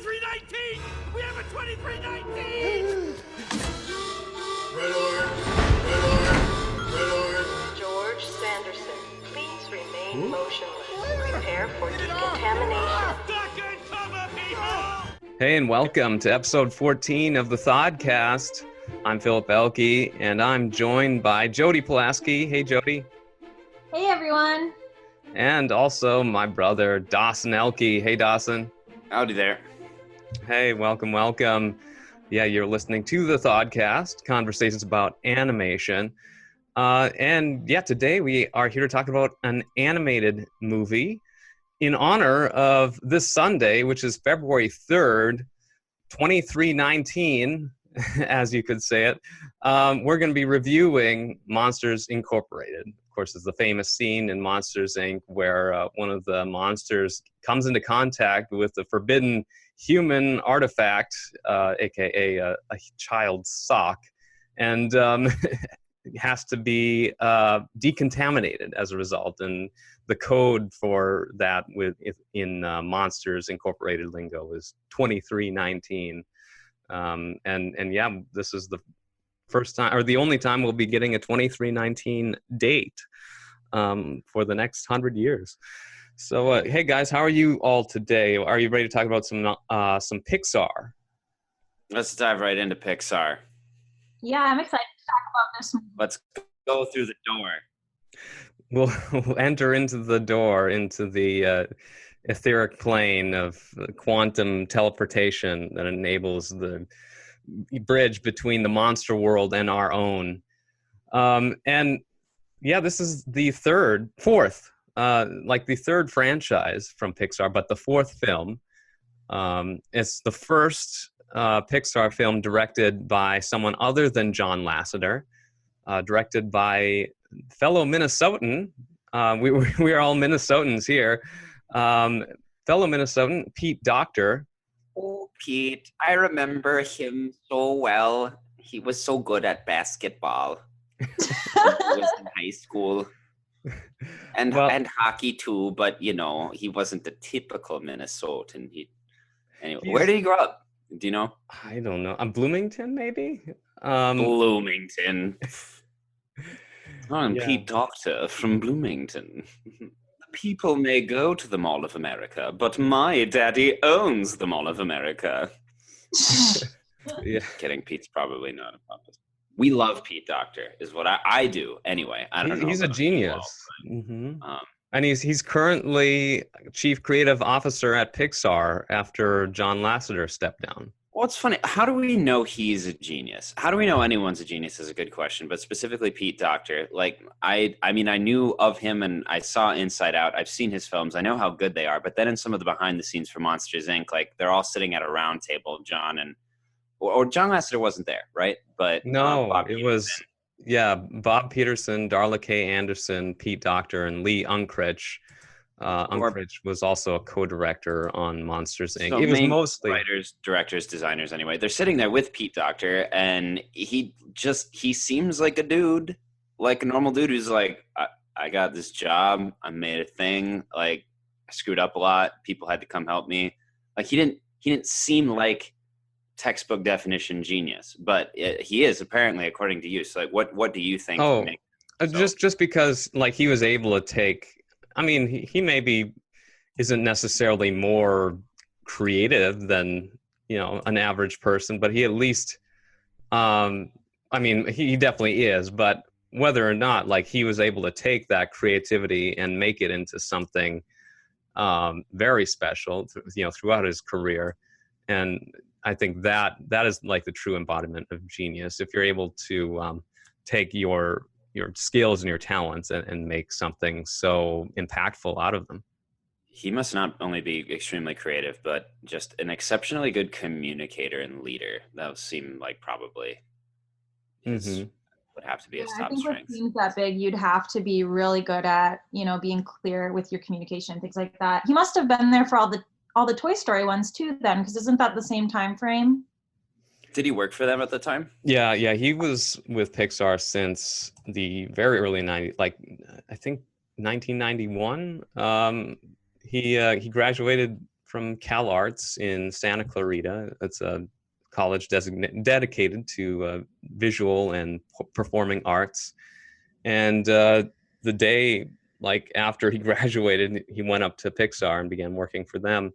2319! We have a 2319! Red alert! Red alert! Red alert! George Sanderson, please remain motionless. Prepare for decontamination. Duck and cover, people! Hey, and welcome to episode 14 of the Thodcast. I'm Philip Elke, and I'm joined by Jody Pulaski. Hey, Jody. Hey, everyone. And also my brother, Dawson Elke. Hey, Dawson. Howdy there. Hey, welcome, welcome. Yeah, you're listening to the Thodcast, conversations about animation. And yeah, today we are here to talk about an animated movie in honor of this Sunday, which is February 3rd, 2319, as you could say it. We're going to be reviewing Monsters Incorporated. Of course, it's the famous scene in Monsters, Inc. where one of the monsters comes into contact with the forbidden human artifact, aka a child's sock, and has to be decontaminated as a result. And the code for that in Monsters Incorporated lingo is 2319. And yeah, this is the first time, or the only time, we'll be getting a 2319 date for the next 100 years. So, hey guys, how are you all today? Are you ready to talk about some Pixar? Let's dive right into Pixar. Yeah, I'm excited to talk about this movie. Let's go through the door. We'll enter into the door, into the etheric plane of quantum teleportation that enables the bridge between the monster world and our own. And yeah, this is the fourth franchise from Pixar, but the fourth film. It's the first Pixar film directed by someone other than John Lasseter, directed by fellow Minnesotan. We are all Minnesotans here. Fellow Minnesotan, Pete Docter. Oh, Pete, I remember him so well. He was so good at basketball. He was in high school. And hockey too, but you know, he wasn't the typical Minnesotan. Where did he grow up? Do you know? I don't know. Bloomington, maybe? Bloomington. I'm Yeah. Pete Docter from Bloomington. People may go to the Mall of America, but my daddy owns the Mall of America. Yeah. Kidding, Pete's probably not a puppet. We love Pete Docter, is what I do anyway. I don't know. He's a about genius. you all, And he's currently Chief Creative Officer at Pixar after John Lasseter stepped down. Well, it's funny. How do we know he's a genius? How do we know anyone's a genius is a good question, but specifically Pete Docter. Like, I mean, I knew of him and I saw Inside Out. I've seen his films. I know how good they are. But then in some of the behind the scenes for Monsters, Inc., like they're all sitting at a round table, John or John Lasseter wasn't there, right? But No, Bob it Peterson. was, yeah, Bob Peterson, Darla K. Anderson, Pete Docter, and Lee Unkrich. Unkrich was also a co-director on Monsters, Inc. So It was main mostly writers, directors, designers. Anyway, they're sitting there with Pete Docter, and he seems like a dude, like a normal dude who's like, I got this job, I made a thing, like I screwed up a lot, people had to come help me. Like he didn't seem like textbook definition genius, but he is apparently, according to you. So like, what do you think? Oh, just because like he was able to take. I mean, he maybe isn't necessarily more creative than, you know, an average person, but he at least, I mean, he definitely is, but whether or not, like, he was able to take that creativity and make it into something very special, you know, throughout his career. And I think that is like the true embodiment of genius. If you're able to take your skills and your talents and make something so impactful out of them. He must not only be extremely creative, but just an exceptionally good communicator and leader. That would seem like probably would have to be his I top think strength. with teams that big, you'd have to be really good at, you know, being clear with your communication and things like that. He must have been there for all the Toy Story ones too then, because isn't that the same time frame? Did he work for them at the time? Yeah, he was with Pixar since the very early 90s, like I think 1991. He graduated from Cal Arts in Santa Clarita. It's a college dedicated to visual and performing arts. And the day like after he graduated, he went up to Pixar and began working for them.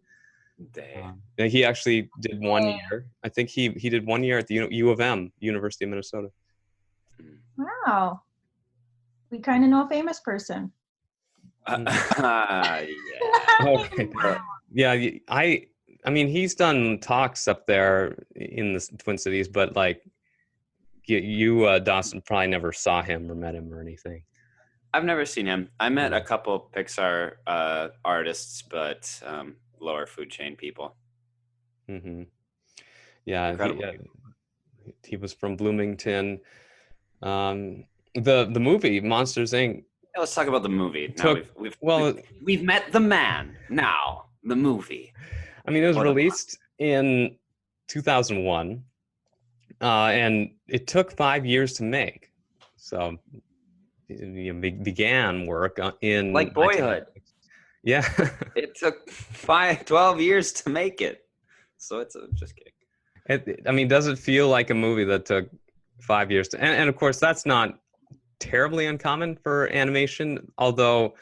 And he actually did 1 year. I think he did 1 year at the U of M, University of Minnesota. Wow. We kind of know a famous person. Yeah. Okay. Yeah, I mean, he's done talks up there in the Twin Cities, but like you Dawson, probably never saw him or met him or anything. I've never seen him. I met a couple Pixar artists, but lower food chain people. Mm-hmm. Yeah, he was from Bloomington. The movie Monsters Inc. Yeah, let's talk about the movie. We've met the man. Now the movie. I mean, it was released in 2001, and it took 5 years to make. So it began work in like Boyhood. Yeah. It took 12 years to make it. So it's just kidding. I mean, does it feel like a movie that took 5 years to, and of course that's not terribly uncommon for animation, although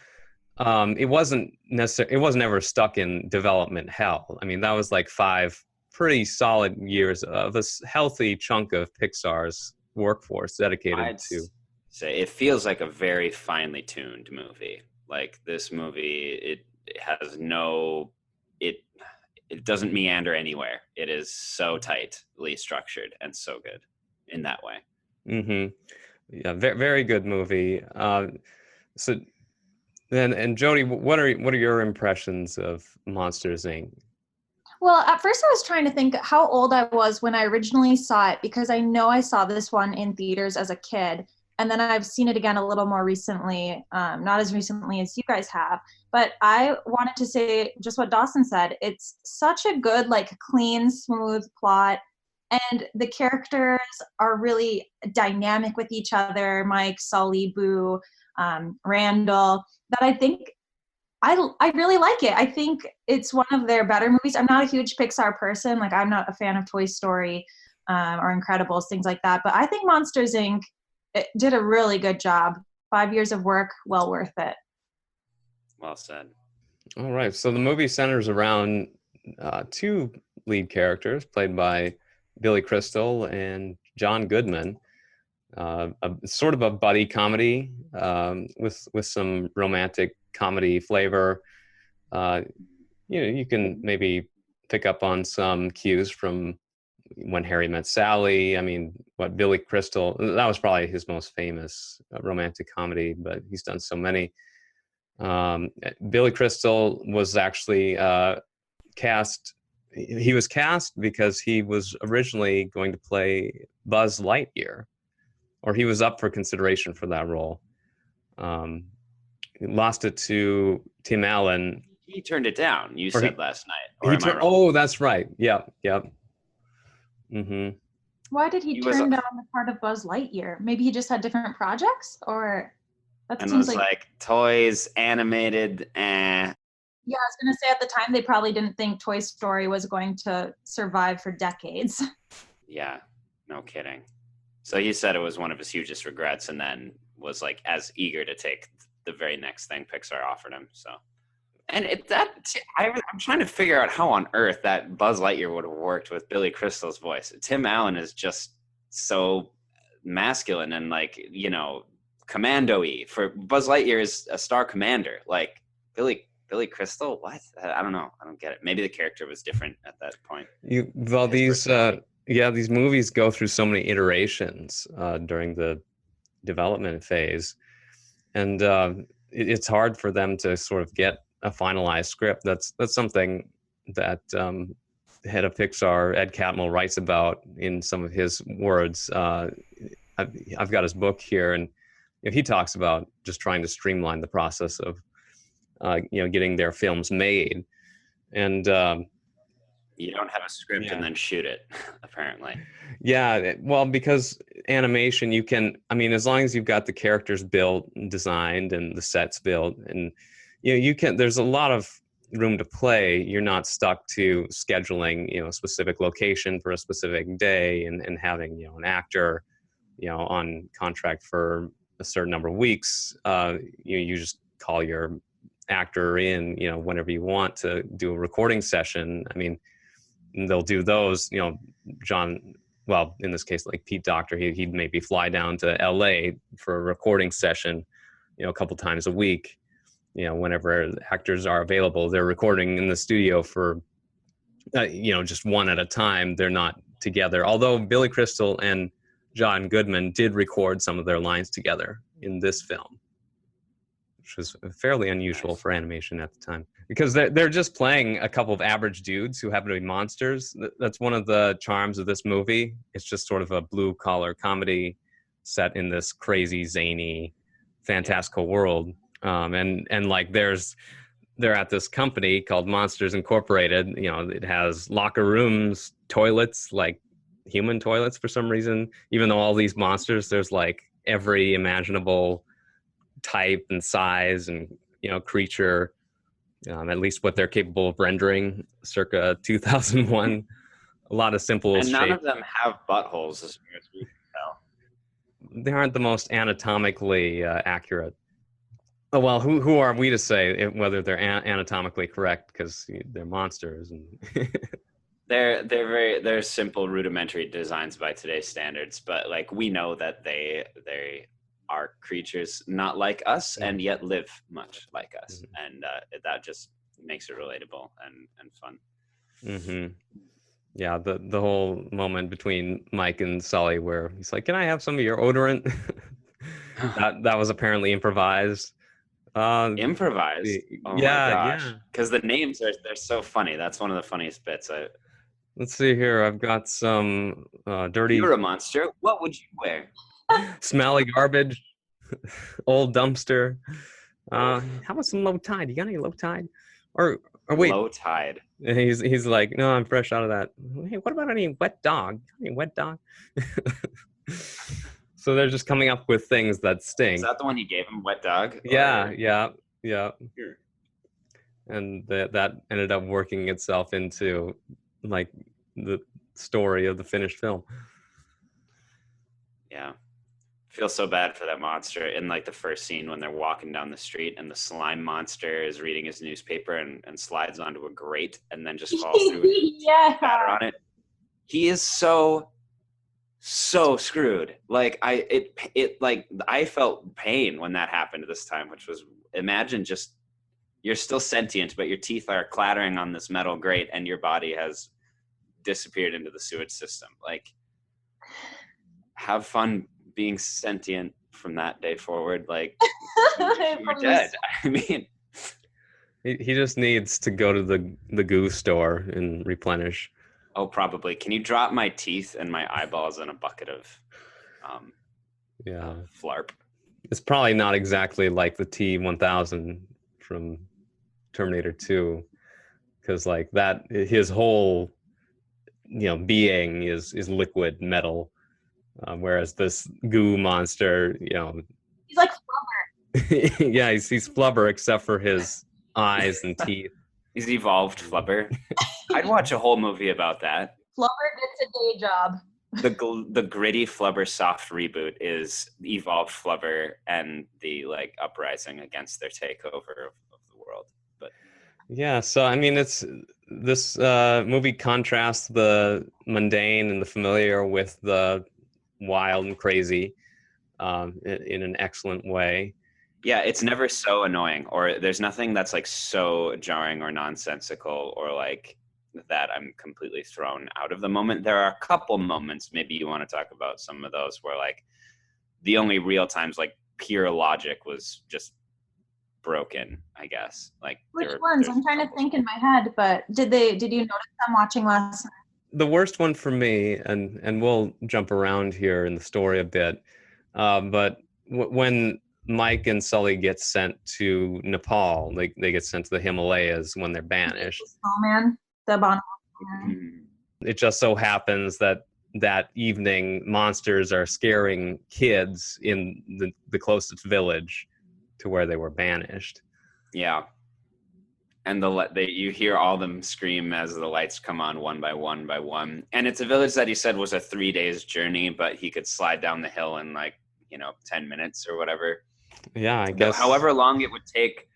it wasn't ever stuck in development hell. I mean, that was like 5 pretty solid years of a healthy chunk of Pixar's workforce dedicated to. Say it feels like a very finely tuned movie. Like this movie, it has it doesn't meander anywhere. It is so tightly structured and so good in that way. Mm-hmm. Yeah, very, very good movie. So then, and Jody, what are your impressions of Monsters Inc.? Well, at first I was trying to think how old I was when I originally saw it, because I know I saw this one in theaters as a kid. And then I've seen it again a little more recently, not as recently as you guys have. But I wanted to say just what Dawson said. It's such a good, like, clean, smooth plot. And the characters are really dynamic with each other. Mike, Sully, Boo, Randall. That I think I really like it. I think it's one of their better movies. I'm not a huge Pixar person. Like, I'm not a fan of Toy Story or Incredibles, things like that. But I think Monsters, Inc. It did a really good job. 5 years of work, well worth it. Well said. All right. So the movie centers around 2 lead characters played by Billy Crystal and John Goodman. Sort of a buddy comedy with some romantic comedy flavor. You can maybe pick up on some cues from When Harry Met Sally. I mean, what Billy Crystal, that was probably his most famous romantic comedy, but he's done so many. Billy Crystal was actually cast. He was cast because he was originally going to play Buzz Lightyear, or he was up for consideration for that role. He lost it to Tim Allen. He turned it down. You said last night. Oh, that's right. Yep. Mm-hmm. Why did he turn down the part of Buzz Lightyear? Maybe he just had different projects, or that and seems was like toys, animated. Yeah, I was gonna say at the time they probably didn't think Toy Story was going to survive for decades. Yeah, no kidding. So he said it was one of his hugest regrets, and then was like as eager to take the very next thing Pixar offered him. So. And I'm trying to figure out how on earth that Buzz Lightyear would have worked with Billy Crystal's voice. Tim Allen is just so masculine and, like, you know, commando-y. For Buzz Lightyear is a star commander. Like Billy Crystal, what? I don't know. I don't get it. Maybe the character was different at that point. These movies go through so many iterations during the development phase, and it's hard for them to sort of get a finalized script. That's something that head of Pixar, Ed Catmull, writes about in some of his words. I've got his book here, and he talks about just trying to streamline the process of getting their films made. And you don't have a script and then shoot it, apparently. Yeah, well, because animation, you can, I mean, as long as you've got the characters built and designed and the sets built, and you can, there's a lot of room to play. You're not stuck to scheduling, a specific location for a specific day and having, an actor, on contract for a certain number of weeks. You just call your actor in, whenever you want to do a recording session. I mean, they'll do those, John, well, in this case, like Pete Docter, he'd maybe fly down to LA for a recording session, a couple times a week. Whenever actors are available, they're recording in the studio for, just one at a time. They're not together. Although Billy Crystal and John Goodman did record some of their lines together in this film, which was fairly unusual for animation at the time, because they're just playing a couple of average dudes who happen to be monsters. That's one of the charms of this movie. It's just sort of a blue collar comedy set in this crazy, zany, fantastical world. And like they're at this company called Monsters Incorporated. It has locker rooms, toilets, like human toilets for some reason, even though all these monsters, there's like every imaginable type and size and, creature, at least what they're capable of rendering circa 2001. A lot of simple and none shape. of them have buttholes as far as we can tell. They aren't the most anatomically accurate. Oh, well, who are we to say whether they're anatomically correct, because they're monsters and they're simple, rudimentary designs by today's standards, but like we know that they are creatures not like us and yet live much like us, and that just makes it relatable and fun. Mm-hmm. Yeah, the whole moment between Mike and Sully where he's like, "Can I have some of your odorant?" that was apparently improvised. Improvised. Oh yeah, my gosh. yeah. Because the names they're so funny. That's one of the funniest bits. Let's see here. I've got some dirty. You're a monster. What would you wear? Smelly garbage. Old dumpster. How about some low tide? You got any low tide? Or wait. Low tide. He's like, no, I'm fresh out of that. Hey, what about any wet dog? Any wet dog? So they're just coming up with things that stink. Is that the one he gave him, wet dog? Yeah. Here. And that ended up working itself into like the story of the finished film. Yeah. Feel so bad for that monster in like the first scene when they're walking down the street and the slime monster is reading his newspaper and slides onto a grate and then just falls through yeah. batter on it. He is so screwed. Like I felt pain when that happened this time, which was, imagine just you're still sentient, but your teeth are clattering on this metal grate and your body has disappeared into the sewage system. Like, have fun being sentient from that day forward. Like, you're dead. I mean, he just needs to go to the goo store and replenish. Oh, probably. Can you drop my teeth and my eyeballs in a bucket of flarp? It's probably not exactly like the T-1000 from Terminator 2, because like that, his whole being is liquid metal, whereas this goo monster, he's like Flubber. yeah, he's Flubber except for his eyes and teeth. He's evolved Flubber. I'd watch a whole movie about that. Flubber gets a day job. The gritty Flubber soft reboot is evolved Flubber and the like uprising against their takeover of the world. But yeah, so I mean, it's this movie contrasts the mundane and the familiar with the wild and crazy in an excellent way. Yeah, it's never so annoying, or there's nothing that's like so jarring or nonsensical or like that I'm completely thrown out of the moment. There are a couple moments, maybe you want to talk about some of those, where like the only real times like pure logic was just broken, I guess. Like, which ones? I'm trying to think in my head, but did you notice them watching last night? The worst one for me, and we'll jump around here in the story a bit, but when Mike and Sully get sent to Nepal, they get sent to the Himalayas when they're banished. Snowman, the Bono. It just so happens that evening monsters are scaring kids in the closest village to where they were banished. Yeah. and you hear all them scream as the lights come on one by one by one. And it's a village that he said was a 3 days journey, but he could slide down the hill in 10 minutes or whatever. Yeah, I guess. However long it would take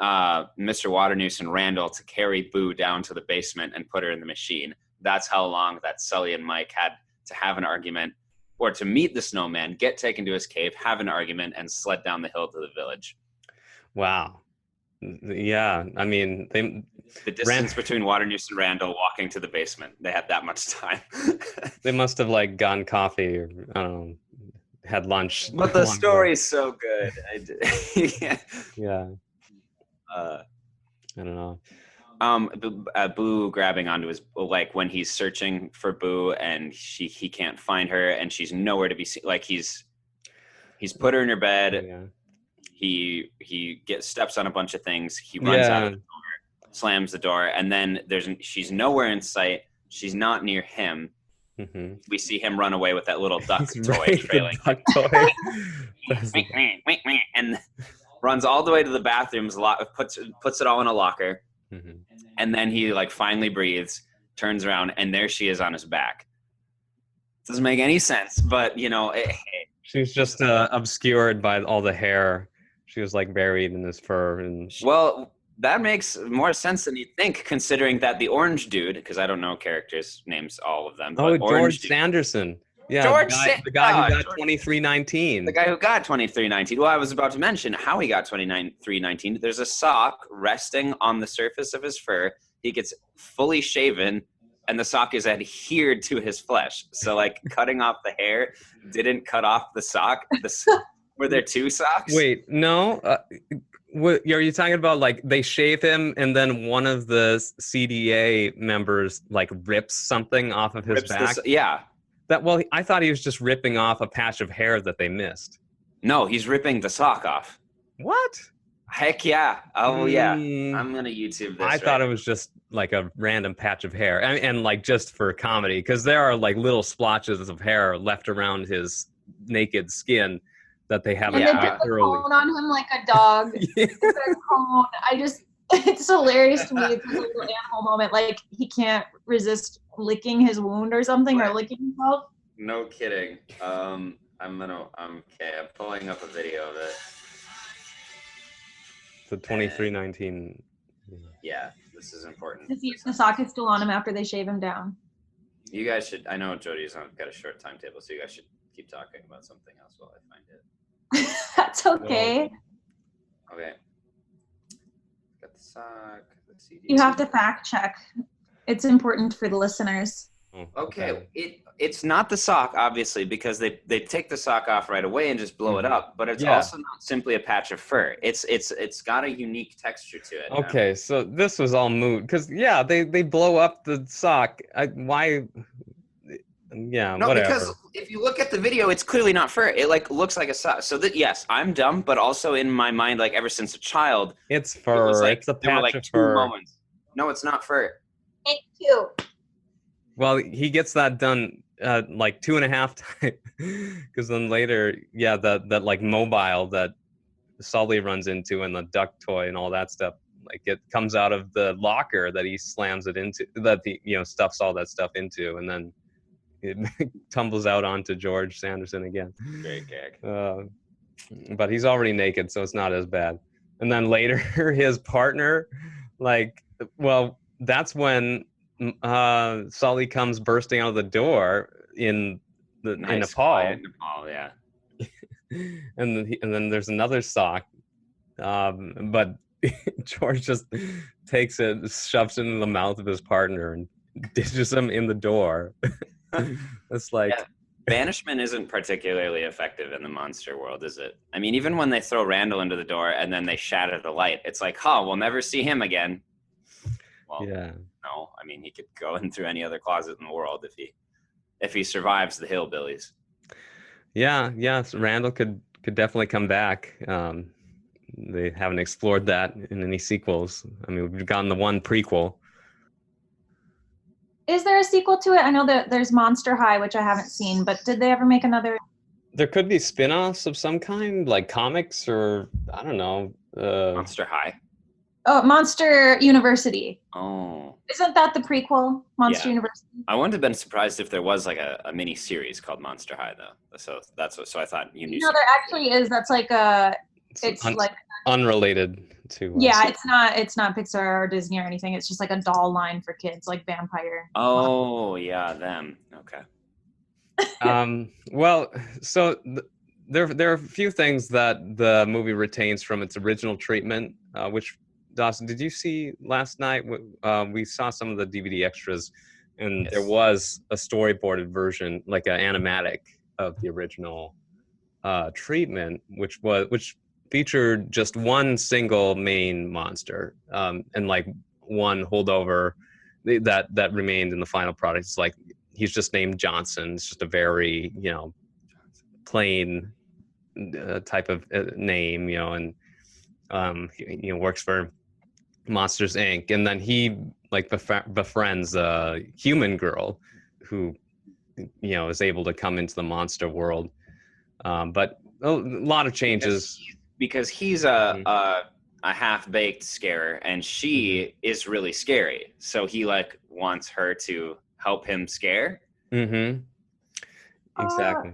Mr. Waternoose and Randall to carry Boo down to the basement and put her in the machine. That's how long that Sully and Mike had to have an argument, or to meet the snowman, get taken to his cave, have an argument, and sled down the hill to the village. Wow. Yeah, I mean, the distance between Waternoose and Randall walking to the basement, they had that much time. They must have gotten coffee or I don't know, had lunch. But the story's so good. Yeah. I don't know. Boo grabbing onto his, when he's searching for Boo and he can't find her and she's nowhere to be seen. He's put her in her bed. Yeah. He steps on a bunch of things. He runs out of the door, slams the door, and then she's nowhere in sight. She's not near him. Mm-hmm. We see him run away with that little duck toy Right, trailing. the duck toy. And runs all the way to the bathrooms, puts it all in a locker, Mm-hmm. and then he finally breathes, turns around, and there she is on his back. Doesn't make any sense, but She's just obscured by all the hair. She was buried in his fur, and well, that makes more sense than you'd think, considering that the orange dude, because I don't know characters' names, all of them. But George dude, Sanderson. Yeah, the guy who got 2319. The guy who got 2319. Well, I was about to mention how he got 2319. There's a sock resting on the surface of his fur. He gets fully shaven, and the sock is adhered to his flesh. So, cutting off the hair didn't cut off the sock. Were there two socks? Wait, no. Are you talking about they shave him and then one of the CDA members rips something off of his back? Yeah. I thought he was just ripping off a patch of hair that they missed. No, he's ripping the sock off. What? Heck yeah. Oh, yeah. I'm going to YouTube this. I thought it was just a random patch of hair. And just for comedy, because there are little splotches of hair left around his naked skin that they haven't and they put the cone on him like a dog. Yeah. The cone. It's hilarious to me. It's a little animal moment. He can't resist licking his wound or something, or licking himself. No kidding. I'm pulling up a video of it. The 2319. Yeah, this is important. To see if the sock is still on him after they shave him down. You guys should. I know Jody's got a short timetable, so you guys should keep talking about something else while I find it. That's okay. Okay. Got the sock. The CD. You have to fact check. It's important for the listeners. Okay. It's not the sock, obviously, because they take the sock off right away and just blow it up. But it's also not simply a patch of fur. It's got a unique texture to it. Okay, so this was all moot because they blow up the sock. Why? Yeah, no, whatever. Because if you look at the video, it's clearly not fur. It looks like a sock. So yes, I'm dumb, but also in my mind, ever since a child, it's fur. It's a patch of fur. Moments. No, it's not fur. Thank you. Well, he gets that done 2.5 times, because then later, that mobile that Sully runs into and the duck toy and all that stuff, it comes out of the locker that he slams it into, that he stuffs all that stuff into, and then it tumbles out onto George Sanderson again. Great gag. But he's already naked, so it's not as bad. And then later, his partner, that's when Sully comes bursting out of the door in Nepal. Nepal, yeah. and then there's another sock, but George just takes it, shoves it into the mouth of his partner, and ditches him in the door. It's banishment isn't particularly effective in the monster world, is it? I mean, even when they throw Randall into the door and then they shatter the light, it's we'll never see him again. Well, yeah. No, I mean, he could go in through any other closet in the world if he survives the hillbillies. Yeah, so Randall could definitely come back. They haven't explored that in any sequels. I mean, we've gotten the one prequel. Is there a sequel to it? I know that there's Monster High, which I haven't seen, but did they ever make another? There could be spin-offs of some kind, like comics or I don't know. Monster High. Oh, Monster University. Oh, Isn't that the prequel, Monster Yeah. University? I wouldn't have been surprised if there was like a mini series called Monster High though. So that's what. So I thought you knew. No, there actually is. That's like a. It's like unrelated to. yeah, it's not Pixar or Disney or anything. It's just like a doll line for kids, like Vampire. Oh yeah, them. Okay. Well, so there are a few things that the movie retains from its original treatment. Which Dawson, did you see last night? We saw some of the DVD extras, and there was a storyboarded version, like an animatic of the original treatment, which featured just one single main monster, and like one holdover that remained in the final product. It's like he's just named Johnson. It's just a very plain type of name, and works for Monsters Inc. And then he like befriends a human girl who is able to come into the monster world, but a lot of changes because he's a half-baked scarer and she is really scary, so he like wants her to help him scare. Exactly.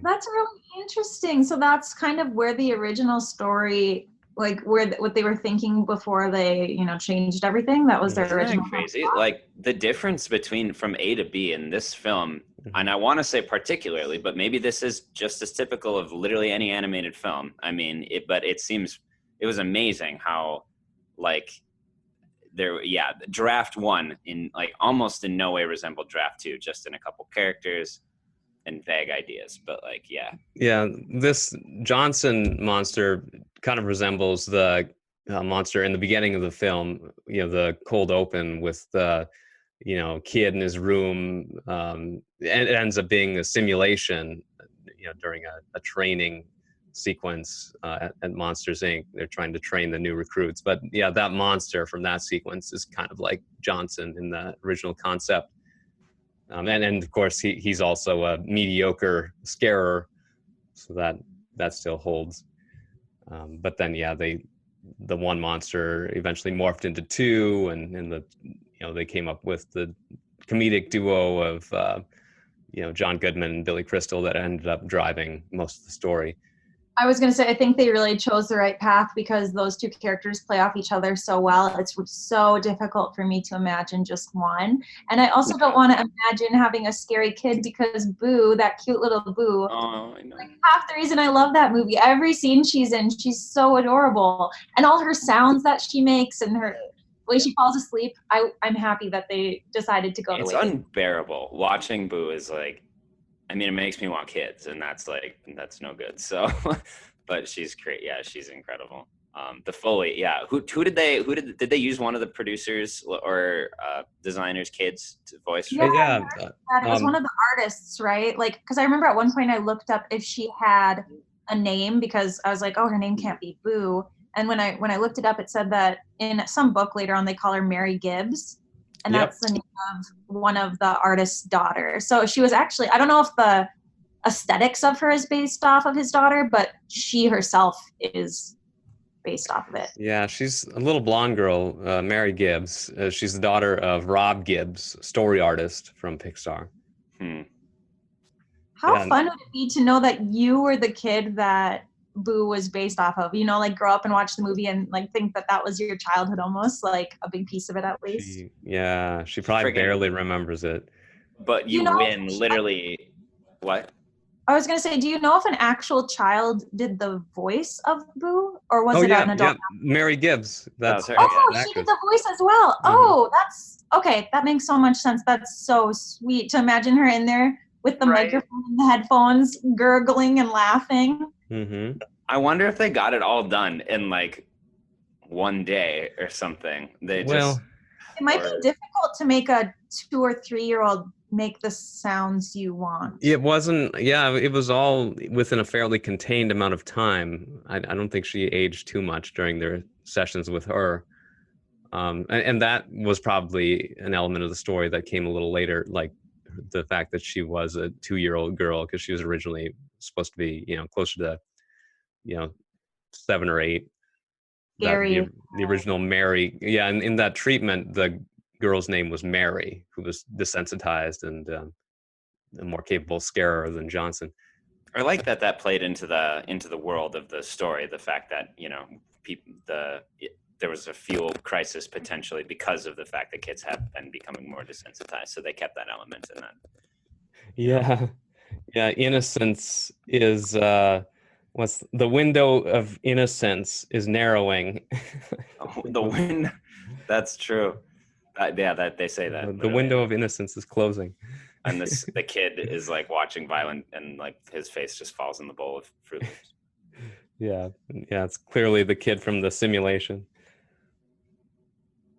That's really interesting. So that's kind of where the original story, like what they were thinking before they changed everything. That was their Isn't that original crazy? thought? Like the difference between from A to B in this film, and I want to say particularly, but maybe this is just as typical of literally any animated film. I mean, but it was amazing how like Draft 1 in like almost in no way resembled Draft 2, just in a couple characters and vague ideas, but like this Johnson monster kind of resembles the monster in the beginning of the film, the cold open with the kid in his room, and it ends up being a simulation during a training sequence at Monsters Inc. They're trying to train the new recruits, but that monster from that sequence is kind of like Johnson in the original concept. And of course he's also a mediocre scarer, so that still holds. But then the one monster eventually morphed into two, and they came up with the comedic duo of John Goodman and Billy Crystal that ended up driving most of the story. I was going to say, I think they really chose the right path because those two characters play off each other so well. It's so difficult for me to imagine just one. And I also don't want to imagine having a scary kid because Boo, that cute little Boo, I know. like half the reason I love that movie. Every scene she's in, she's so adorable. And all her sounds that she makes and her way she falls asleep, I'm happy that they decided to go to It's unbearable. Watching Boo is like, I mean, it makes me want kids, and that's no good. So, but she's great. Yeah, she's incredible. The Foley, Who did they use one of the producers or designers' kids to voice? Yeah, it was one of the artists, right? Like, because I remember at one point I looked up if she had a name because I was like, oh, her name can't be Boo. And when I looked it up, it said that in some book later on they call her Mary Gibbs. And that's the name of one of the artist's daughters. So she was actually, I don't know if the aesthetics of her is based off of his daughter, but she herself is based off of it. Yeah, she's a little blonde girl, Mary Gibbs. She's the daughter of Rob Gibbs, story artist from Pixar. How fun would it be to know that you were the kid that Boo was based off of, like grow up and watch the movie and like think that was your childhood, almost like a big piece of it at least. She probably barely remembers it, but you win literally. What I was gonna say, do you know if an actual child did the voice of Boo, or was it an adult? Mary Gibbs. That's her. She did the voice as well. Oh, that's okay. That makes so much sense. That's so sweet to imagine her in there with the microphone and the headphones, gurgling and laughing. I wonder if they got it all done in like one day or something. It might be difficult to make a 2 or 3 year old make the sounds you want. It wasn't. It was all within a fairly contained amount of time. I don't think she aged too much during their sessions with her. And that was probably an element of the story that came a little later, like the fact that she was a 2-year-old girl, because she was originally supposed to be, closer to, 7 or 8. scary. The original Mary. Yeah, and in that treatment, the girl's name was Mary, who was desensitized and a more capable scarer than Johnson. I like that played into the world of the story. The fact that there was a fuel crisis potentially because of the fact that kids have been becoming more desensitized. So they kept that element in that. Yeah. Innocence is what's the window of innocence is narrowing. The wind. That's true. That they say that. The window of innocence is closing. And the kid is like watching violent, and like his face just falls in the bowl of Fruit Loops. Yeah, it's clearly the kid from the simulation.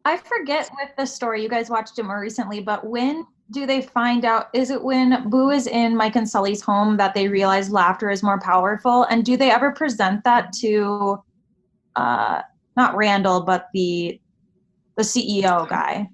I forget with the story, you guys watched it more recently, but when do they find out, is it when Boo is in Mike and Sully's home that they realize laughter is more powerful? And do they ever present that to, not Randall, but the CEO guy?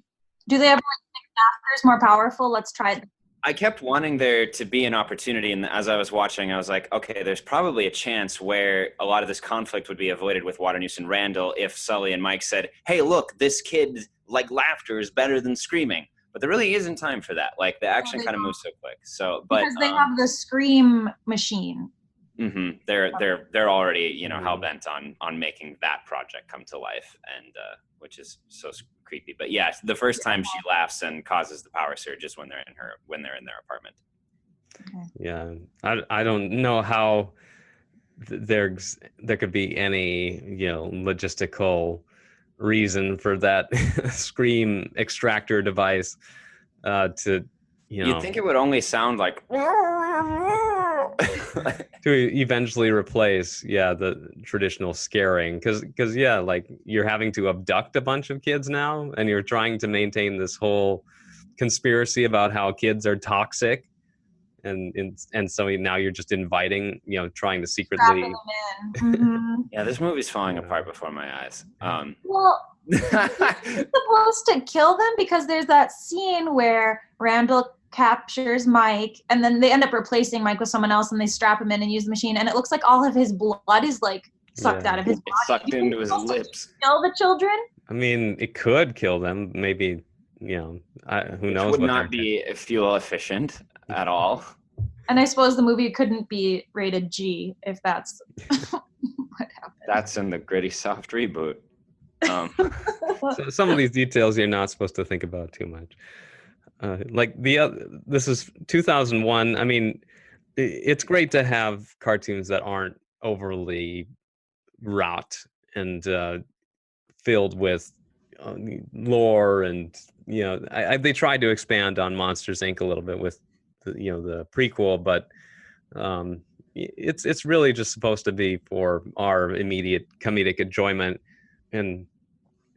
Do they ever think laughter is more powerful? Let's try it. I kept wanting there to be an opportunity, and as I was watching, I was like, okay, there's probably a chance where a lot of this conflict would be avoided with Waternoose and Randall if Sully and Mike said, hey, look, this kid, like, laughter is better than screaming. But there really isn't time for that. Like, the action kind of moves so quick. So, but because they have the scream machine. Mm-hmm. They're already, hell bent on making that project come to life, and which is so creepy. But yeah, the first time she laughs and causes the power surge is when they're in their apartment. Okay. Yeah, I don't know how there could be any logistical reason for that scream extractor device to You'd think it would only sound like to eventually replace the traditional scaring, because like you're having to abduct a bunch of kids now, and you're trying to maintain this whole conspiracy about how kids are toxic, and so now you're just inviting, trying to secretly Mm-hmm. Yeah, this movie's falling apart before my eyes. Well, he's supposed to kill them because there's that scene where Randall captures Mike, and then they end up replacing Mike with someone else, and they strap him in and use the machine, and it looks like all of his blood is like sucked out of his body. It's sucked into his lips. Kill the children? I mean, it could kill them. Maybe, who knows? It would not be fuel efficient at all. And I suppose the movie couldn't be rated G if that's what happened. That's in the Gritty Soft reboot. So some of these details you're not supposed to think about too much. This is 2001. I mean, it's great to have cartoons that aren't overly wrought and filled with lore, and they tried to expand on Monsters Inc. a little bit with the prequel, but it's really just supposed to be for our immediate comedic enjoyment. And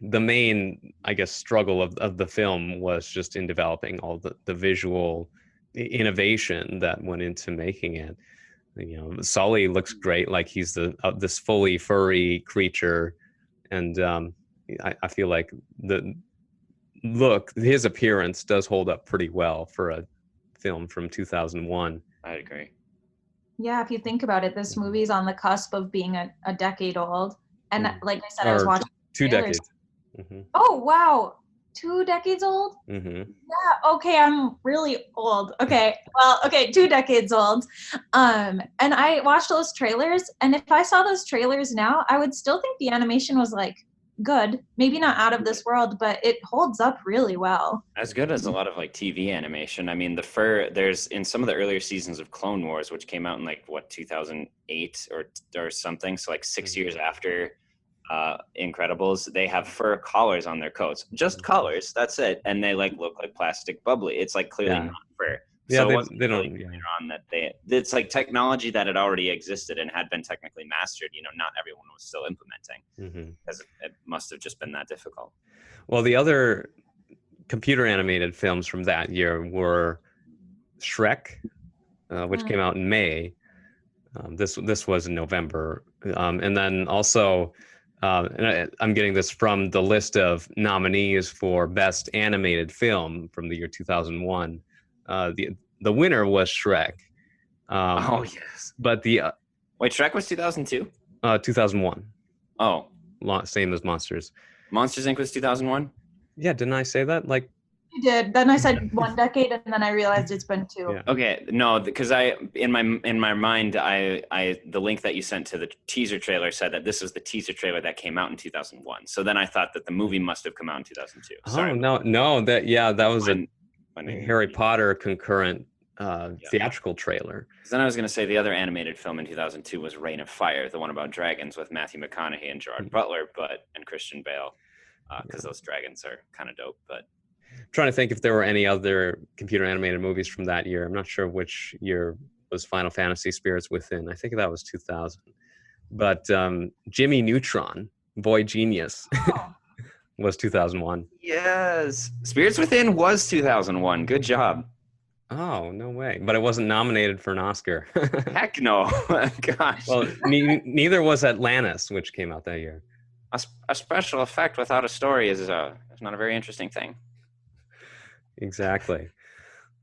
the main, I guess, struggle of the film was just in developing all the visual innovation that went into making it. Sully looks great, like he's this fully furry creature, and I feel like his appearance does hold up pretty well for a film from 2001. I agree. Yeah, if you think about it, this movie's on the cusp of being a decade old, and like I said, I was watching 2 trailers. decades. Mm-hmm. Oh wow, 2 decades old? Mm-hmm. Yeah, okay, I'm really old. Okay, 2 decades old. And I watched those trailers, and if I saw those trailers now, I would still think the animation was like good. Maybe not out of this world, but it holds up really well. As good as a lot of like TV animation. I mean, there's in some of the earlier seasons of Clone Wars, which came out in like 2008 or something, so like 6 years after Incredibles, they have fur collars on their coats, just collars, that's it, and they like look like plastic bubbly. It's like clearly not fur. Yeah, so they don't. Later on that it's like technology that had already existed and had been technically mastered. Not everyone was still implementing, because it must have just been that difficult. Well, the other computer animated films from that year were Shrek, which came out in May. This was in November, and then also. And I'm getting this from the list of nominees for Best Animated Film from the year 2001. The winner was Shrek. Oh yes, but the wait, Shrek was 2002. 2001. Oh, same as Monsters. Monsters Inc. was 2001. Yeah, didn't I say that? Like, You did. Then I said 1 decade, and then I realized it's been 2. Yeah. Okay, no, because in my mind, I the link that you sent to the teaser trailer said that this was the teaser trailer that came out in 2001. So then I thought that the movie must have come out in 2002. Sorry. oh no, that was a When- Harry Potter concurrent theatrical trailer. Then I was going to say the other animated film in 2002 was Reign of Fire, the one about dragons with Matthew McConaughey and Gerard Butler, and Christian Bale, because those dragons are kind of dope. But I'm trying to think if there were any other computer animated movies from that year. I'm not sure which year was Final Fantasy Spirits Within. I think that was 2000. But Jimmy Neutron, Boy Genius, was 2001. yes, Spirits Within was 2001. Good job. Oh, no way. But it wasn't nominated for an Oscar. Heck no. Gosh. Well, neither was Atlantis, which came out that year. A special effect without a story is not a very interesting thing. Exactly.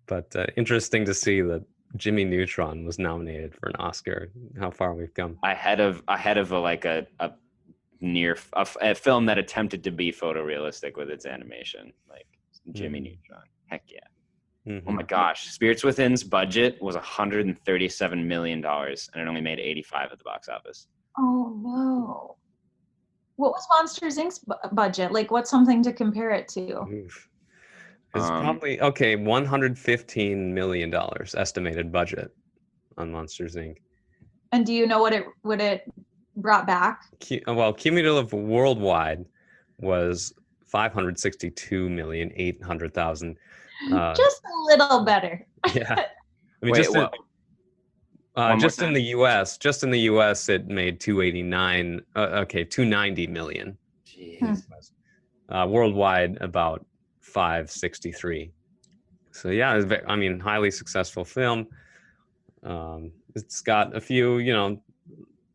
But interesting to see that Jimmy Neutron was nominated for an Oscar. How far we've come. Ahead of a film that attempted to be photorealistic with its animation, like Jimmy Neutron. Heck yeah. Mm-hmm. Oh my gosh. Spirits Within's budget was $137 million, and it only made 85 at the box office. Oh no. What was Monsters Inc.'s budget? Like, what's something to compare it to? Oof. It's probably $115 million estimated budget on Monsters Inc. And do you know what it brought back? Well, cumulative worldwide was 562,800,000. Just a little better. Yeah, I mean, Wait, just in the U.S., it made 290 million. Jeez. Worldwide, about 563. So yeah, I mean, highly successful film. It's got a few,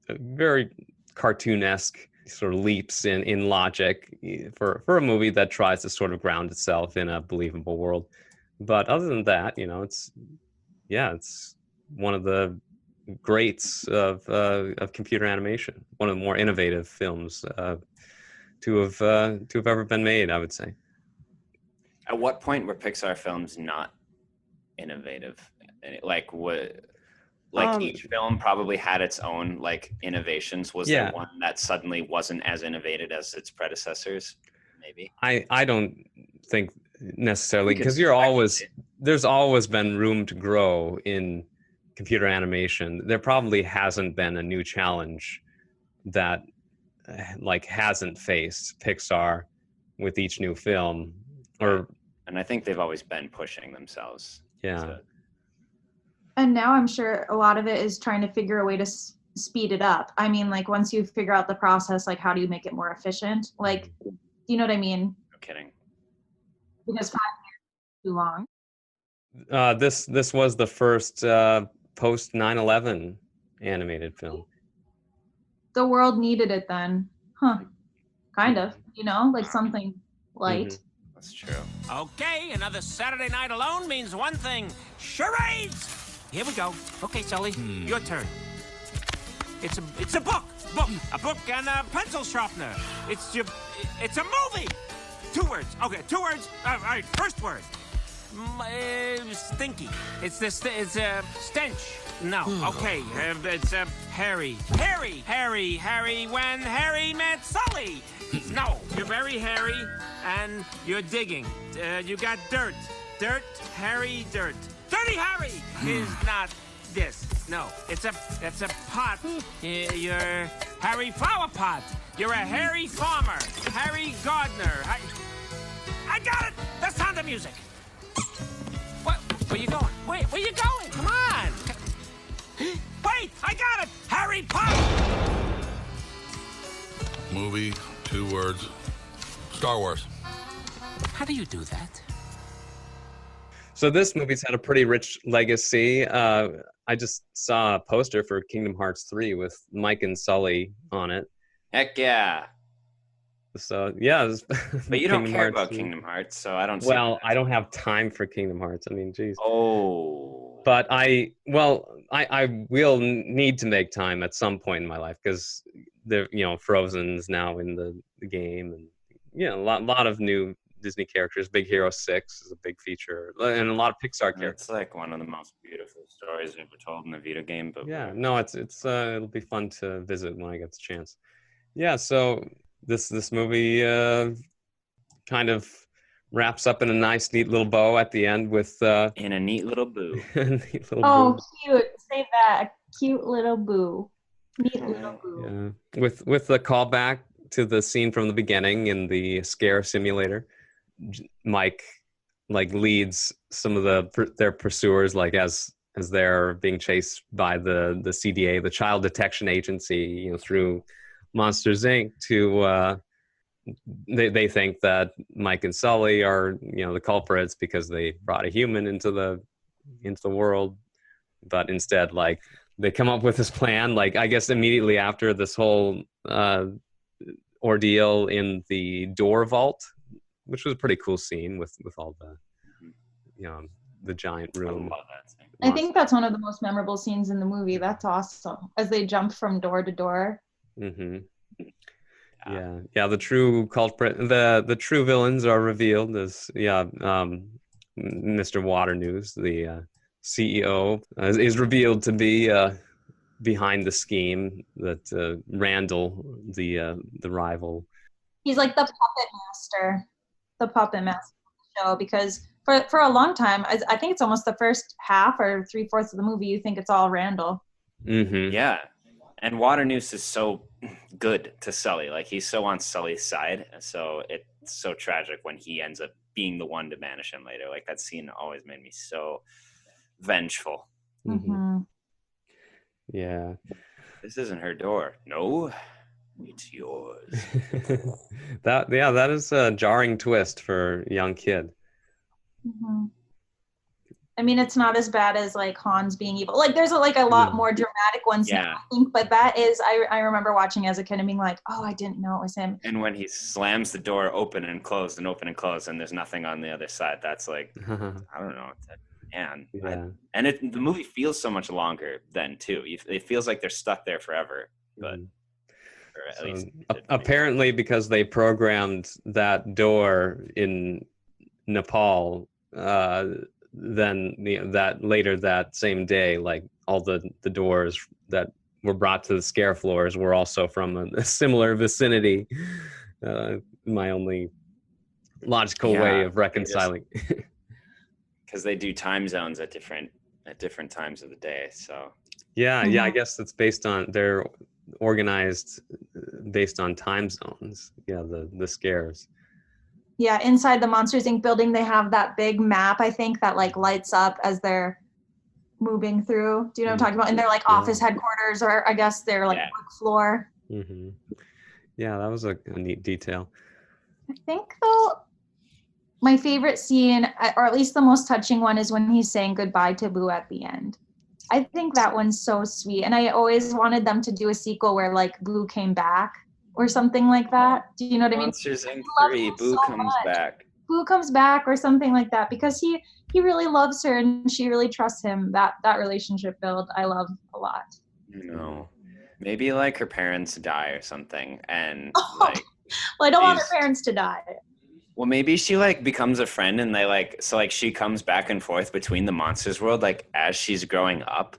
very cartoonesque sort of leaps in logic for a movie that tries to sort of ground itself in a believable world. But other than that, it's one of the greats of computer animation, one of the more innovative films to have ever been made, I would say. At what point were Pixar films not innovative? Like what? Each film probably had its own innovations. Was there one that suddenly wasn't as innovative as its predecessors? Maybe. I don't think necessarily, because there's always been room to grow in computer animation. There probably hasn't been a new challenge that hasn't faced Pixar with each new film. And I think they've always been pushing themselves. Yeah. And now I'm sure a lot of it is trying to figure a way to speed it up. I mean, once you figure out the process, how do you make it more efficient? Do you know what I mean? No kidding. Because 5 years is too long. This was the first post 9/11 animated film. The world needed it then. Huh. Kind of, something light. Mm-hmm. That's true. Okay, another Saturday night alone means one thing: charades. Here we go. Okay, Sully, your turn. It's a book, a book and a pencil sharpener. It's a movie. 2 words. Okay, 2 words. All right, first word. Stinky. It's a stench. No. Okay. It's Harry. Harry. When Harry met Sully. No. You're very hairy, and you're digging. You got dirt. Harry, dirt. Dirty Harry is not this. No. It's a pot. You're Harry Flower Pot. You're a hairy farmer. Harry Gardner. I got it. The Sound of Music. What? Where you going? Wait, where you going? Come on. Wait, I got it. Harry Potter. Movie, 2 words. Star Wars. How do you do that? So this movie's had a pretty rich legacy. I just saw a poster for Kingdom Hearts 3 with Mike and Sully on it. Heck yeah. So yeah, but you don't care about Kingdom Hearts, so I don't. Well, I don't have time for Kingdom Hearts. I mean, geez. Oh. But I will need to make time at some point in my life, because the Frozen's now in the game, and a lot of new Disney characters. Big Hero 6 is a big feature, and a lot of Pixar characters. It's like one of the most beautiful stories ever told in the video game. But no, it's it'll be fun to visit when I get the chance. Yeah, so this movie kind of wraps up in a nice, neat little bow at the end with in a neat little boo. neat little Oh, boo. cute. Save that. A cute little boo. Neat little boo. Yeah, with the callback to the scene from the beginning in the scare simulator. Mike leads some of their pursuers, like as they're being chased by the CDA, the Child Detection Agency, through Monsters Inc. to they think that Mike and Sully are the culprits because they brought a human into the world, but instead they come up with this plan, I guess immediately after this whole ordeal in the door vault, which was a pretty cool scene with all the the giant room. I love that scene. I think that's one of the most memorable scenes in the movie. That's awesome. As they jump from door to door. Mm-hmm. Yeah. The true culprit, the true villains are revealed as Mr. Waternews, the CEO, is revealed to be behind the scheme that Randall, the rival. He's like the puppet master of the show, because for a long time, I think it's almost the first half or 3/4 of the movie, you think it's all Randall. Mm-hmm. Yeah, and Waternoose is so good to Sully. He's so on Sully's side, so it's so tragic when he ends up being the one to banish him later. That scene always made me so vengeful. Mm-hmm. Yeah. This isn't her door. No, it's yours. that is a jarring twist for a young kid. Mm-hmm. I mean, it's not as bad as Hans being evil. There's a lot more dramatic ones now, I think, but that is, I remember watching as a kid and being oh, I didn't know it was him. And when he slams the door open and closed and open and closed, and there's nothing on the other side, that's I don't know. Man, and the movie feels so much longer then too. It feels like they're stuck there forever, but or at least apparently because they programmed that door in Nepal. Then that later that same day, all the doors that were brought to the scare floors were also from a similar vicinity. My only logical way of reconciling. Because they do time zones at different times of the day. So I guess it's they're organized based on time zones. Yeah, the scares. Yeah, inside the Monsters Inc. building, they have that big map, I think, that lights up as they're moving through. Do you know what I'm talking about? And they're office headquarters, or I guess they're work floor. Mm-hmm. Yeah, that was a neat detail. I think though, my favorite scene, or at least the most touching one, is when he's saying goodbye to Boo at the end. I think that one's so sweet, and I always wanted them to do a sequel where Boo came back. Or something like that. Do you know what I mean? Monsters Inc. 3, Boo comes back. Boo comes back, or something like that, because he really loves her and she really trusts him. That relationship build, I love a lot. Maybe her parents die or something, and well, I don't want her parents to die. Well, maybe she becomes a friend, and they she comes back and forth between the monsters world as she's growing up.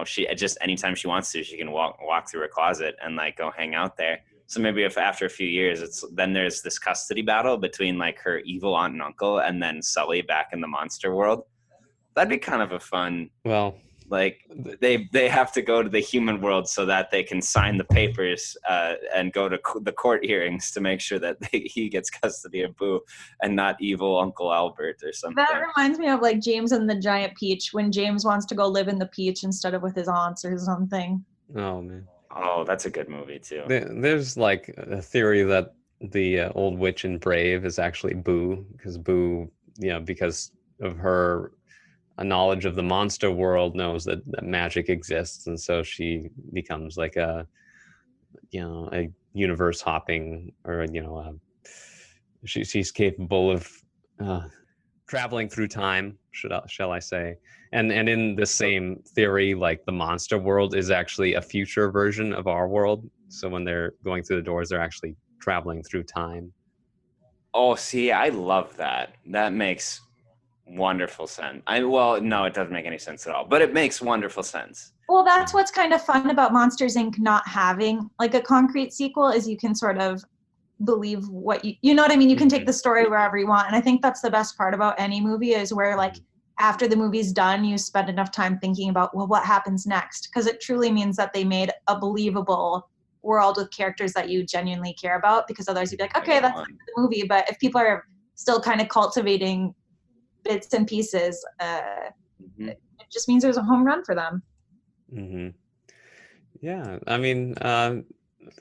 She just anytime she wants to, she can walk through her closet and go hang out there. So maybe if after a few years, then there's this custody battle between her evil aunt and uncle, and then Sully back in the monster world. That'd be kind of a fun. Well, they have to go to the human world so that they can sign the papers and go to the court hearings to make sure that he gets custody of Boo and not evil Uncle Albert or something. That reminds me of James and the Giant Peach, when James wants to go live in the peach instead of with his aunts or something. Oh man. Oh, that's a good movie too. There's a theory that the old witch in Brave is actually Boo, because Boo, because of her knowledge of the monster world, knows that magic exists, and so she becomes a universe hopping, or she's capable of traveling through time, shall I say. And in the same theory, like the monster world is actually a future version of our world. So when they're going through the doors, they're actually traveling through time. Oh, see, I love that. That makes wonderful sense. Well, no, it doesn't make any sense at all, but it makes wonderful sense. Well, that's what's kind of fun about Monsters Inc. not having like a concrete sequel is you can sort of believe what you know what I mean? You can take the story wherever you want. And I think that's the best part about any movie is where like after the movie's done, you spend enough time thinking about, well, what happens next? Because it truly means that they made a believable world with characters that you genuinely care about, because otherwise you'd be like, okay, that's the movie. But if people are still kind of cultivating bits and pieces, it just means there's a home run for them. Mm-hmm. Yeah, I mean,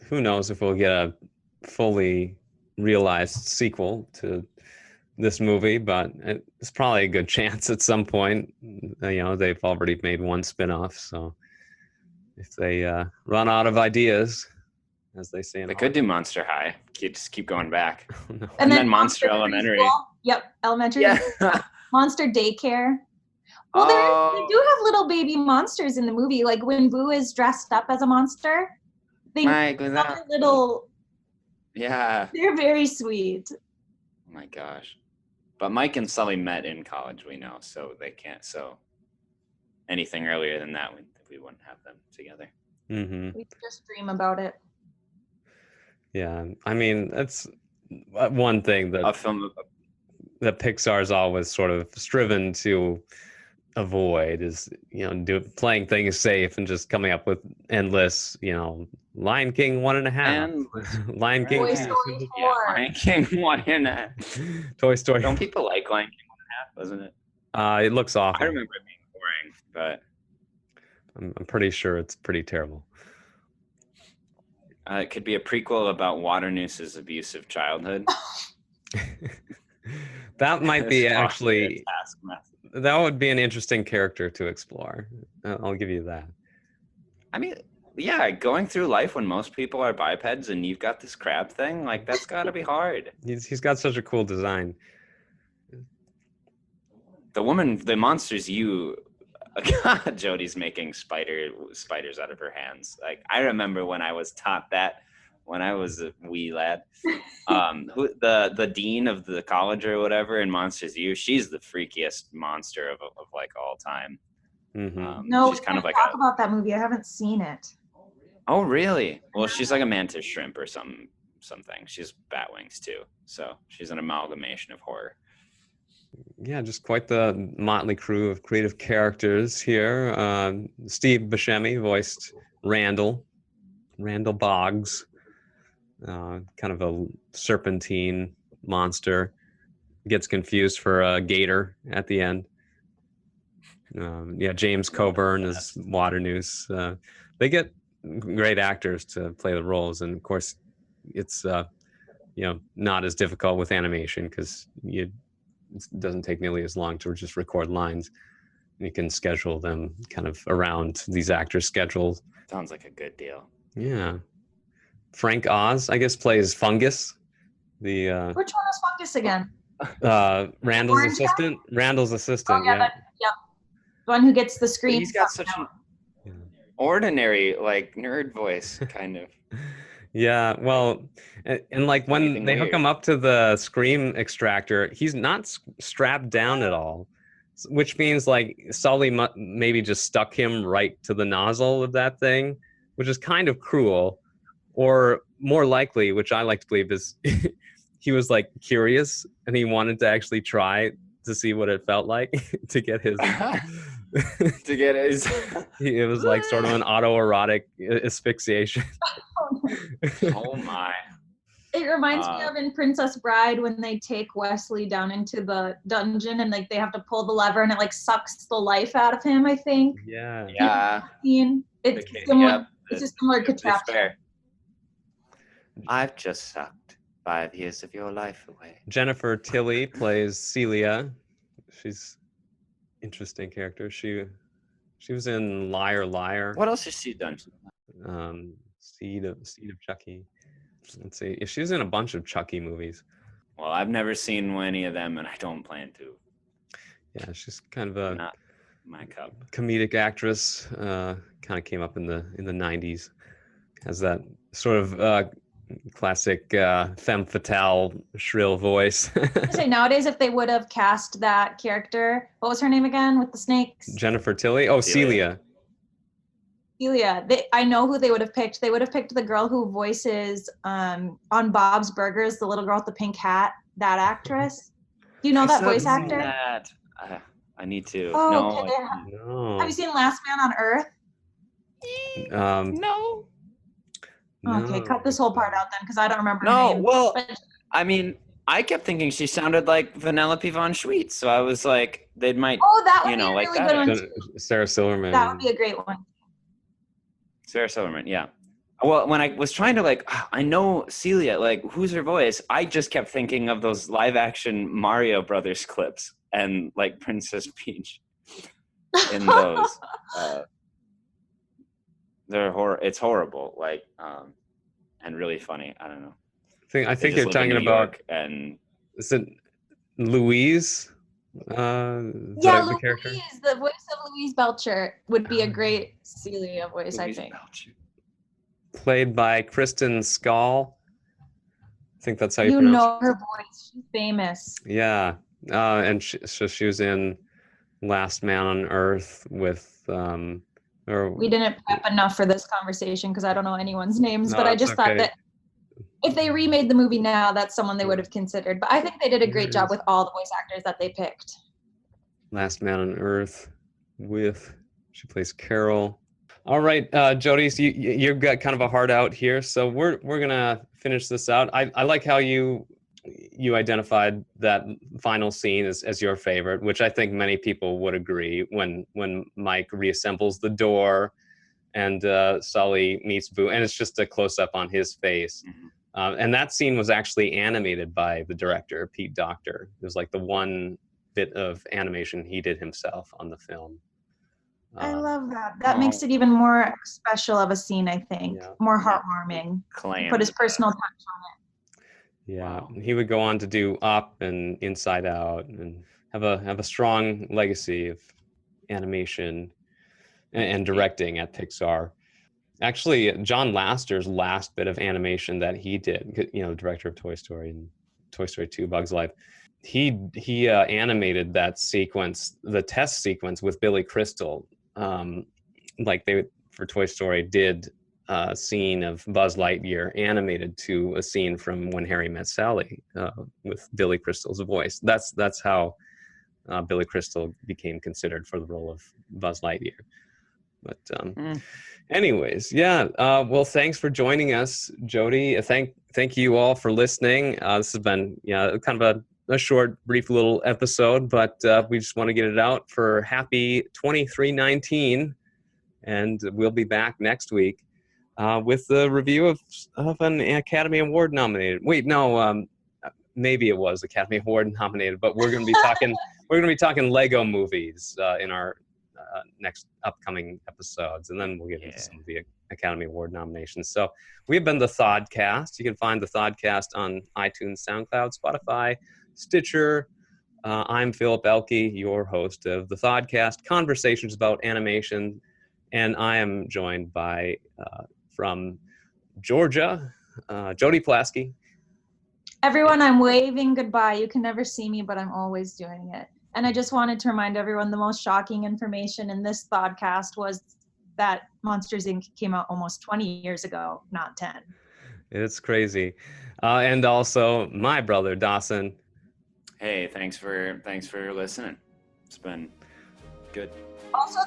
who knows if we'll get a fully realized sequel to this movie, but it's probably a good chance at some point. They've already made one spin-off, so if they run out of ideas, as they say in They could do Monster High. Just keep going back. no. And then Monster Elementary. Yep, elementary. Yeah. Monster Daycare. Well, they do have little baby monsters in the movie. Like when Boo is dressed up as a monster, they have a little. Yeah. They're very sweet. Oh my gosh. But Mike and Sully met in college, we know, so they can't. So anything earlier than that, we wouldn't have them together. Mm-hmm. We just dream about it. Yeah, I mean, that's one thing that A film. that Pixar's always sort of striven to avoid is, playing things safe and just coming up with endless, Lion King 1.5, Lion King Toy 2. Story 4. Yeah, Lion King 1.5. Toy Story. Don't people like Lion King 1.5? Wasn't it? It looks awful. I remember it being boring, but I'm pretty sure it's pretty terrible. it could be a prequel about Waternoose's abusive childhood. That might be It's actually. Taskmaster. That would be an interesting character to explore. I'll give you that. I mean, yeah, going through life when most people are bipeds and you've got this crab thing, like that's got to be hard. He's got such a cool design. The monsters Jodie's making spiders out of her hands. Like I remember when I was taught that when I was a wee lad. Who the dean of the college or whatever in Monsters U, she's the freakiest monster of like all time. Mm-hmm. No, she's kind of like talk about that movie. I haven't seen it. Oh really? Well, she's like a mantis shrimp or something. She's bat wings too, so she's an amalgamation of horror. Yeah, just quite the motley crew of creative characters here. Steve Buscemi voiced Randall Boggs, kind of a serpentine monster. Gets confused for a gator at the end. James Coburn is Waternoose. They get great actors to play the roles, and of course, it's not as difficult with animation because it doesn't take nearly as long to just record lines. You can schedule them kind of around these actors' schedules. Sounds like a good deal. Yeah. Frank Oz, I guess, plays Fungus. Which one was Fungus again? Randall's Orange guy? assistant. Randall's assistant. Oh, yeah. Yep. The one who gets the screen. He's got such an ordinary, like, nerd voice, kind of. Yeah, well, and like when Anything they hook weird. him up to the scream extractor, he's not strapped down at all, which means like Sully maybe just stuck him right to the nozzle of that thing, which is kind of cruel. Or more likely, which I like to believe, is he was like curious and he wanted to actually try to see what it felt like to get his. To get his. It was like sort of an autoerotic asphyxiation. Oh my. It reminds me of in Princess Bride when they take Wesley down into the dungeon and like they have to pull the lever and it like sucks the life out of him, I think. Yeah. Yeah. It's Okay, similar. yep. It's a similar It's contraption. fair. I've just sucked 5 years of your life away. Jennifer Tilly plays Celia. She's interesting character. She was in Liar Liar. What else has she done? Seed of Chucky. Let's see. She was in a bunch of Chucky movies. Well, I've never seen any of them, and I don't plan to. Yeah, she's kind of a Not my cup. comedic actress. Kind of came up in the 90s. Has that sort of classic femme fatale shrill voice. I say nowadays, if they would have cast that character, what was her name again with the snakes? Jennifer Tilly. Oh, Celia. Celia. I know who they would have picked. They would have picked the girl who voices on Bob's Burgers, the little girl with the pink hat. That actress. Do you know that voice actor? That. I need to. Oh, No. okay. No. Have you seen Last Man on Earth? No. Okay, cut this whole part out then, because I don't remember her No. name. Well, But I mean, I kept thinking she sounded like Vanellope von Schweetz, so I was like, they might. that would you be know, a like really that. good one. Too. Sarah Silverman. That would be a great one. Sarah Silverman, yeah. Well, when I was trying to I know Celia, who's her voice? I just kept thinking of those live action Mario Brothers clips and Princess Peach in those. It's horrible, and really funny. I don't know. I think They you're just live in talking New about. York, and Is it Louise? Yeah, The character. Louise, the voice of Louise Belcher would be a great Celia voice, I Louise think. Belcher. Played by Kristen Schaal. I think that's how you You pronounce know her voice. She's famous. it. Yeah. And she was in Last Man on Earth with We didn't prep enough for this conversation because I don't know anyone's names, No, but I that's just thought okay. that if they remade the movie now, that's someone they would have considered. But I think they did a great job with all the voice actors that they picked. Last Man on Earth she plays Carol. All right, Jody, so you've got kind of a heart out here, so we're gonna finish this out. I like how you identified that final scene as your favorite, which I think many people would agree when Mike reassembles the door and Sully meets Boo, and it's just a close up on his face. Mhm. And that scene was actually animated by the director, Pete Docter. It was the one bit of animation he did himself on the film. I love that. That makes it even more special of a scene, I think. Yeah. More heartwarming. Claimed. Put his personal touch on Yeah, Wow. he would go on to do Up and Inside Out and have a strong legacy of animation and directing at Pixar. Actually, John Lasseter's last bit of animation that he did, director of Toy Story and Toy Story 2, Bug's Life, he animated that sequence, the test sequence with Billy Crystal, they for Toy Story did a scene of Buzz Lightyear animated to a scene from When Harry Met Sally with Billy Crystal's voice. That's how Billy Crystal became considered for the role of Buzz Lightyear. But anyways, yeah. Well, thanks for joining us, Jody. Thank you all for listening. This has been kind of a short, brief little episode, but we just want to get it out for happy 2319, and we'll be back next week with the review of an Academy Award nominated. Wait, no, maybe it was Academy Award nominated, but we're going to be talking Lego movies in our next upcoming episodes, and then we'll get into some of the Academy Award nominations. So we've been the Thodcast. You can find the Thodcast on iTunes, SoundCloud, Spotify, Stitcher. I'm Philip Elke, your host of the Thodcast, conversations about animation, and I am joined by from Georgia, Jody Pulaski. Everyone, I'm waving goodbye. You can never see me, but I'm always doing it. And I just wanted to remind everyone the most shocking information in this podcast was that Monsters, Inc. came out almost 20 years ago, not 10. It's crazy. And also my brother, Dawson. Hey, thanks for listening. It's been good. Also,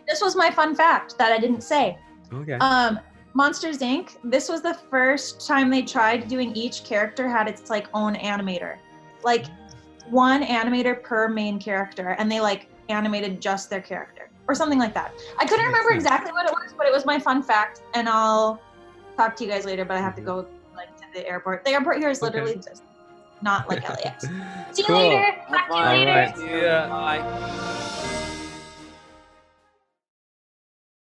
this was my fun fact that I didn't say. Okay. Monsters, Inc., this was the first time they tried doing each character had its own animator. One animator per main character, and they animated just their character or something like that. I couldn't remember exactly what it was, but it was my fun fact, and I'll talk to you guys later, but I have to go to the airport. The airport here is literally just not like LAX. See you Cool. later. Talk to you All later. right. Yeah. Bye.